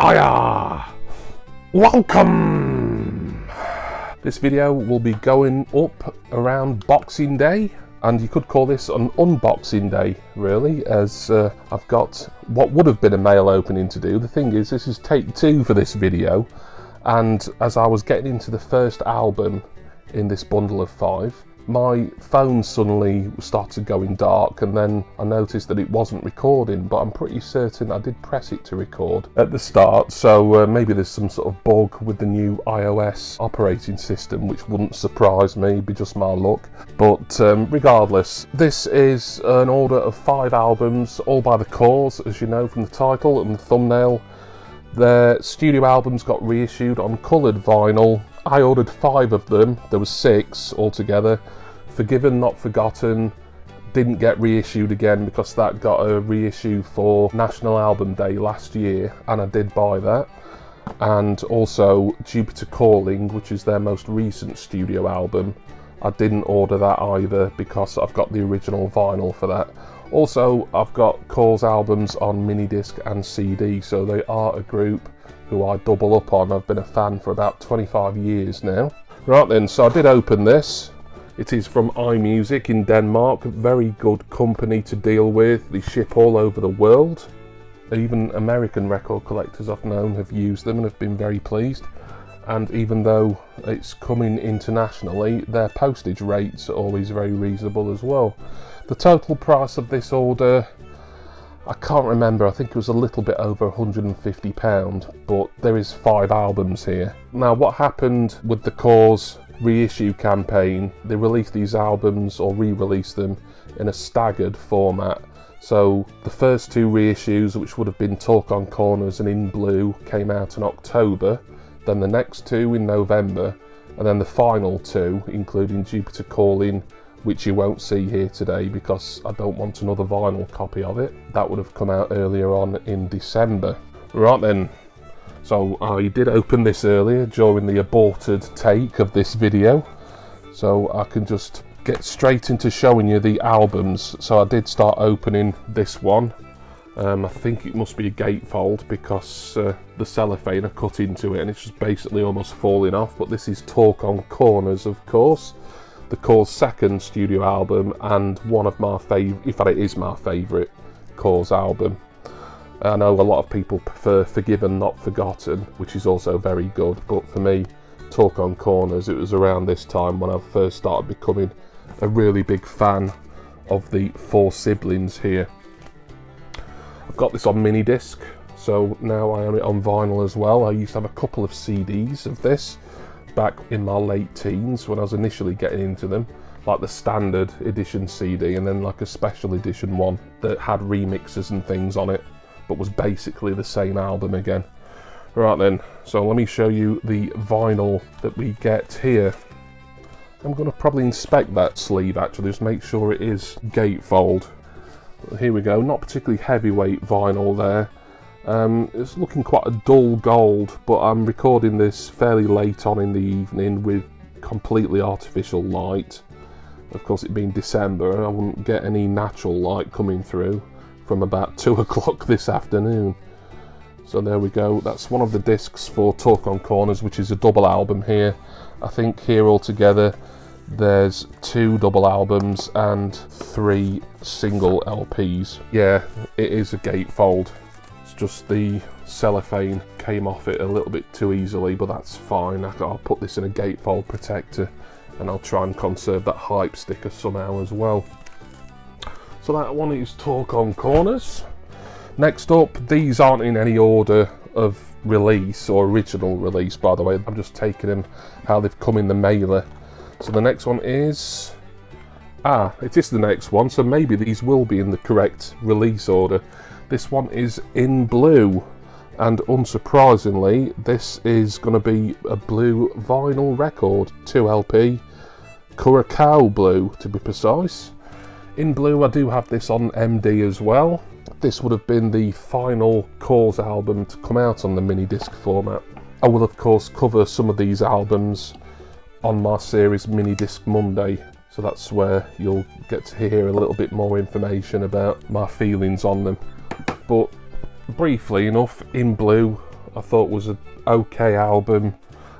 Hiya! Welcome! This video will be going up around Boxing Day, and you could call this an unboxing day, really, as I've got what would have been a mail opening to do. The thing is, this is take 2 for this video, and as I was getting into the first album in this bundle of 5, my phone suddenly started going dark, and then I noticed that it wasn't recording, but I'm pretty certain I did press it to record at the start, so maybe there's some sort of bug with the new iOS operating system, which wouldn't surprise me, it'd be just my luck. But regardless, this is an order of 5 albums, all by the Corrs, as you know from the title and the thumbnail. Their studio albums got reissued on coloured vinyl. I ordered 5 of them, there was 6 altogether. Forgiven Not Forgotten didn't get reissued again because that got a reissue for National Album Day last year, and I did buy that. And also Jupiter Calling, which is their most recent studio album, I didn't order that either because I've got the original vinyl for that. Also, I've got Corrs albums on mini disc and CD, so they are a group who I double up on. I've been a fan for about 25 years now. Right then, so I did open this. It is from iMusic in Denmark, very good company to deal with. They ship all over the world. Even American record collectors I've known have used them and have been very pleased. And even though it's coming internationally, their postage rates are always very reasonable as well. The total price of this order, I can't remember, I think it was a little bit over £150, but there is 5 albums here. Now, what happened with the Corrs reissue campaign, they released these albums, or re-released them, in a staggered format. So the first 2 reissues, which would have been Talk on Corners and In Blue, came out in October, then the next 2 in November, and then the final 2, including Jupiter Calling, which you won't see here today because I don't want another vinyl copy of it. That would have come out earlier on in December. Right then, so I did open this earlier during the aborted take of this video, so I can just get straight into showing you the albums. So I did start opening this one. I think it must be a gatefold because the cellophane I cut into it and it's just basically almost falling off, but this is Talk on Corners, of course. The Corrs' second studio album, and one of my favourite, in fact it is my favourite Corrs album. I know a lot of people prefer Forgiven Not Forgotten, which is also very good, but for me, Talk on Corners, it was around this time when I first started becoming a really big fan of the 4 siblings here. I've got this on mini disc, so now I own it on vinyl as well. I used to have a couple of CDs of this back in my late teens when I was initially getting into them, like the standard edition CD and then like a special edition one that had remixes and things on it, but was basically the same album again. Right then, so let me show you the vinyl that we get here. I'm going to probably inspect that sleeve actually, just make sure it is gatefold. Here we go, not particularly heavyweight vinyl there. It's looking quite a dull gold, but I'm recording this fairly late on in the evening with completely artificial light. Of course, it being December, I wouldn't get any natural light coming through from about 2 o'clock this afternoon. So there we go, that's one of the discs for Talk on Corners, which is a double album here. I think here altogether there's 2 double albums and 3 single LPs. Yeah, it is a gatefold. Just the cellophane came off it a little bit too easily, but that's fine. I'll put this in a gatefold protector and I'll try and conserve that hype sticker somehow as well. So that one is Talk on Corners. Next up, these aren't in any order of release or original release, by the way. I'm just taking them how they've come in the mailer. So the next one is... it is the next one, so maybe these will be in the correct release order. This one is In Blue, and unsurprisingly, this is going to be a blue vinyl record, 2 LP, Curacao Blue to be precise. In Blue, I do have this on MD as well. This would have been the final Corrs album to come out on the mini disc format. I will of course cover some of these albums on my series Mini Disc Monday, so that's where you'll get to hear a little bit more information about my feelings on them. But briefly enough, In Blue, I thought was an okay album.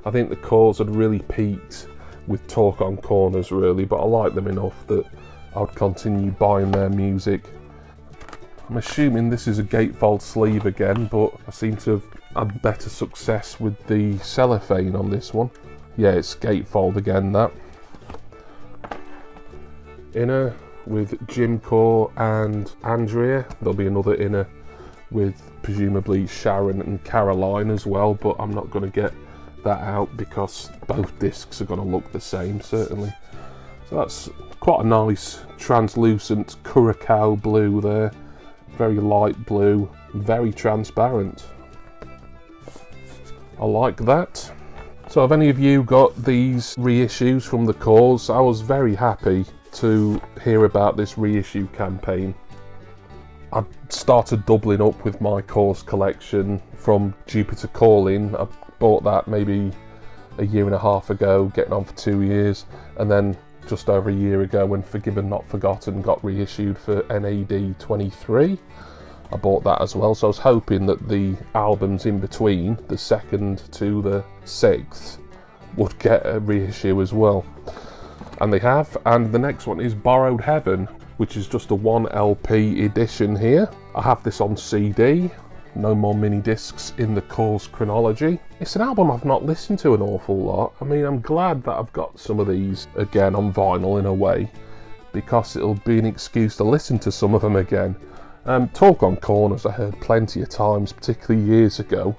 I think the Corrs had really peaked with Talk on Corners really, but I like them enough that I would continue buying their music. I'm assuming this is a gatefold sleeve again, but I seem to have had better success with the cellophane on this one. Yeah, it's gatefold again, that. Inner with Jim Corr and Andrea. There'll be another inner with presumably Sharon and Caroline as well, but I'm not going to get that out because both discs are going to look the same, certainly. So that's quite a nice translucent curacao blue there. Very light blue, very transparent. I like that. So have any of you got these reissues from the Corrs? I was very happy to hear about this reissue campaign. I started doubling up with my Corrs collection from Jupiter Calling. I bought that maybe a year and a half ago, getting on for 2 years, and then just over a year ago when Forgiven Not Forgotten got reissued for NAD 23. I bought that as well, so I was hoping that the albums in between, the 2nd to the 6th, would get a reissue as well. And they have, and the next one is Borrowed Heaven, which is just a 1 LP edition here. I have this on CD, no more mini discs in the Corrs chronology. It's an album I've not listened to an awful lot. I mean, I'm glad that I've got some of these again on vinyl in a way, because it'll be an excuse to listen to some of them again. Talk on Corners I heard plenty of times, particularly years ago.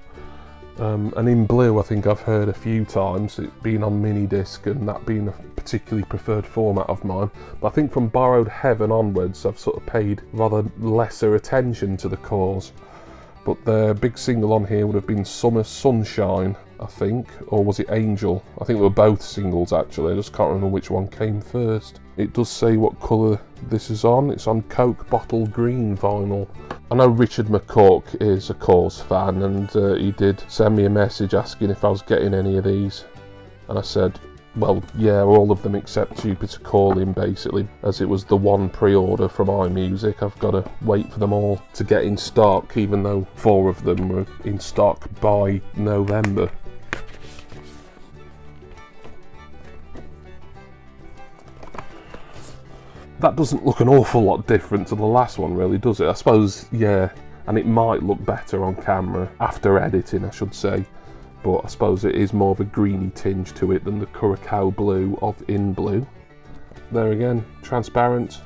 And In Blue I think I've heard a few times, it being on mini disc and that being a particularly preferred format of mine. But I think from Borrowed Heaven onwards I've sort of paid rather lesser attention to the Corrs. But their big single on here would have been Summer Sunshine, I think, or was it Angel? I think they were both singles actually, I just can't remember which one came first. It does say what colour this is on, it's on Coke Bottle Green vinyl. I know Richard McCook is a Corrs fan, and he did send me a message asking if I was getting any of these, and I said, well, yeah, all of them except Jupiter Calling, basically, as it was the one pre-order from iMusic. I've got to wait for them all to get in stock, even though 4 of them were in stock by November. That doesn't look an awful lot different to the last one, really, does it? I suppose, yeah, and it might look better on camera, after editing, I should say. But I suppose it is more of a greeny tinge to it than the curacao blue of In Blue. There again, transparent,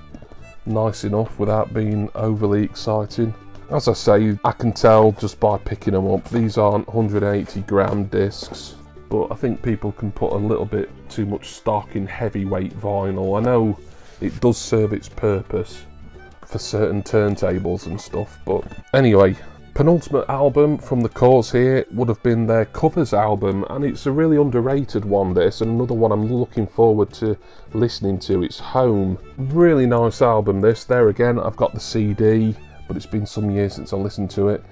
nice enough without being overly exciting. As I say, I can tell just by picking them up, these aren't 180 gram discs, but I think people can put a little bit too much stock in heavyweight vinyl. I know it does serve its purpose for certain turntables and stuff, but anyway, penultimate album from the Corrs here would have been their covers album, and it's a really underrated one, this, and another one I'm looking forward to listening to. It's Home. Really nice album, this. There again, I've got the CD, but it's been some years since I listened to it.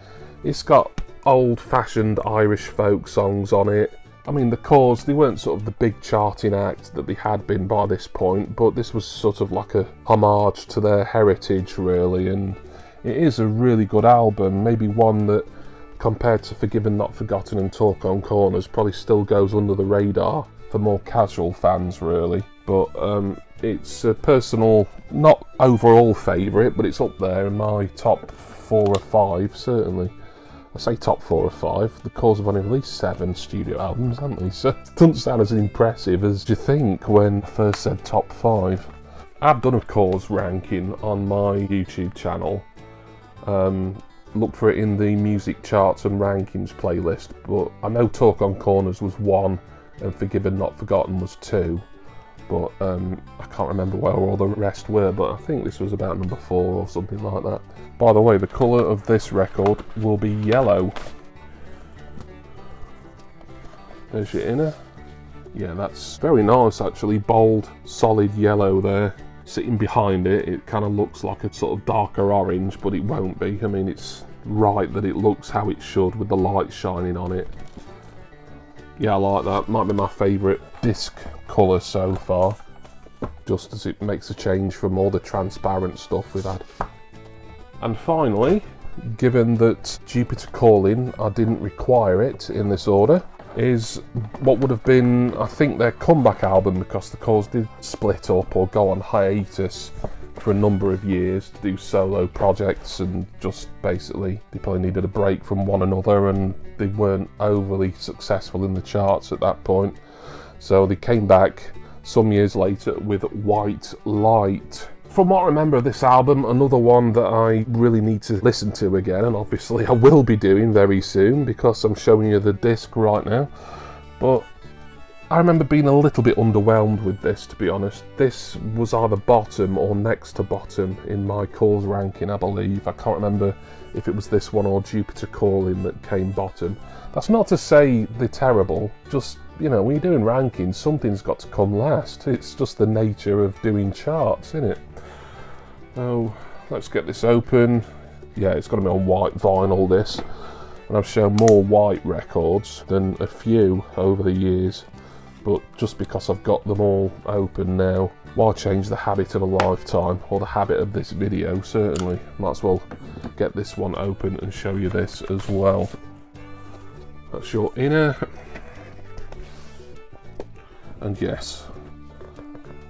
It's got old-fashioned Irish folk songs on it. I mean, the Corrs, they weren't sort of the big charting act that they had been by this point, but this was sort of like a homage to their heritage, really, and it is a really good album, maybe one that, compared to Forgiven Not Forgotten and Talk on Corners, probably still goes under the radar for more casual fans, really. But it's a personal, not overall favourite, but it's up there in my top 4 or 5, certainly. I say top 4 or 5, the Corrs have only released 7 studio albums, haven't they? So it doesn't sound as impressive as you think when I first said top 5. I've done a Corrs ranking on my YouTube channel. Look for it in the music charts and rankings playlist, but I know Talk on Corners was 1 and Forgiven Not Forgotten was 2, but I can't remember where all the rest were, but I think this was about number 4 or something like that. By the way, the colour of this record will be yellow. There's your inner. Yeah, that's very nice actually, bold, solid yellow there. Sitting behind it, it kind of looks like a sort of darker orange, but it won't be. I mean, it's right that it looks how it should with the light shining on it. Yeah, I like that. Might be my favourite disc colour so far, just as it makes a change from all the transparent stuff we've had. And finally, given that Jupiter Calling, I didn't require it in this order, is what would have been, I think, their comeback album, because the Corrs did split up or go on hiatus for a number of years to do solo projects, and just basically they probably needed a break from one another, and they weren't overly successful in the charts at that point. So they came back some years later with White Light. From what I remember of this album, another one that I really need to listen to again, and obviously I will be doing very soon because I'm showing you the disc right now. But I remember being a little bit underwhelmed with this, to be honest. This was either bottom or next to bottom in my Corrs ranking, I believe. I can't remember if it was this one or Jupiter Calling that came bottom. That's not to say they're terrible, just, you know, when you're doing rankings, something's got to come last. It's just the nature of doing charts, isn't it? So let's get this open. Yeah, it's got to be on white vinyl, this. And I've shown more white records than a few over the years, but just because I've got them all open now, why change the habit of a lifetime, or the habit of this video, certainly. Might as well get this one open and show you this as well. That's your inner. And yes,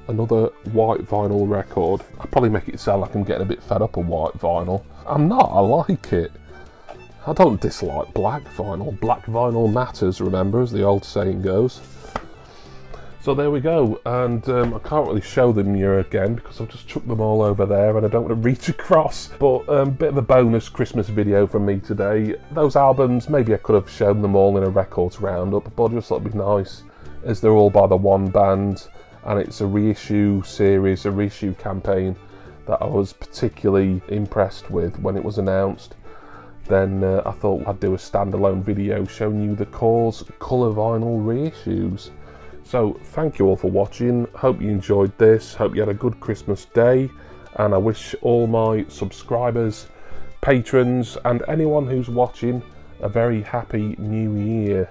another white vinyl record. I'll probably make it sound like I'm getting a bit fed up of white vinyl. I'm not, I like it. I don't dislike black vinyl. Black vinyl matters, remember, as the old saying goes. So there we go, and I can't really show them here again because I've just chucked them all over there and I don't want to reach across. But bit of a bonus Christmas video from me today. Those albums, maybe I could have shown them all in a records roundup, but I just thought it'd be nice, as they're all by the one band, and it's a reissue series, a reissue campaign that I was particularly impressed with when it was announced. Then I thought I'd do a standalone video showing you the Corrs colour vinyl reissues. So thank you all for watching, hope you enjoyed this, hope you had a good Christmas day, and I wish all my subscribers, patrons, and anyone who's watching a very happy new year.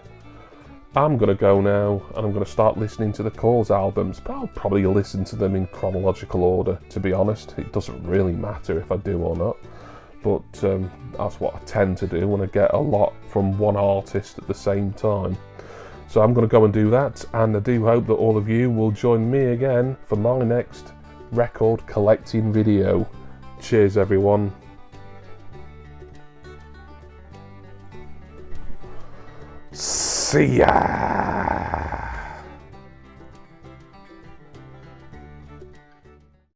I'm going to go now, and I'm going to start listening to the Corrs albums, but I'll probably listen to them in chronological order, to be honest. It doesn't really matter if I do or not, but that's what I tend to do when I get a lot from one artist at the same time. So I'm going to go and do that, and I do hope that all of you will join me again for my next record collecting video. Cheers everyone. See ya!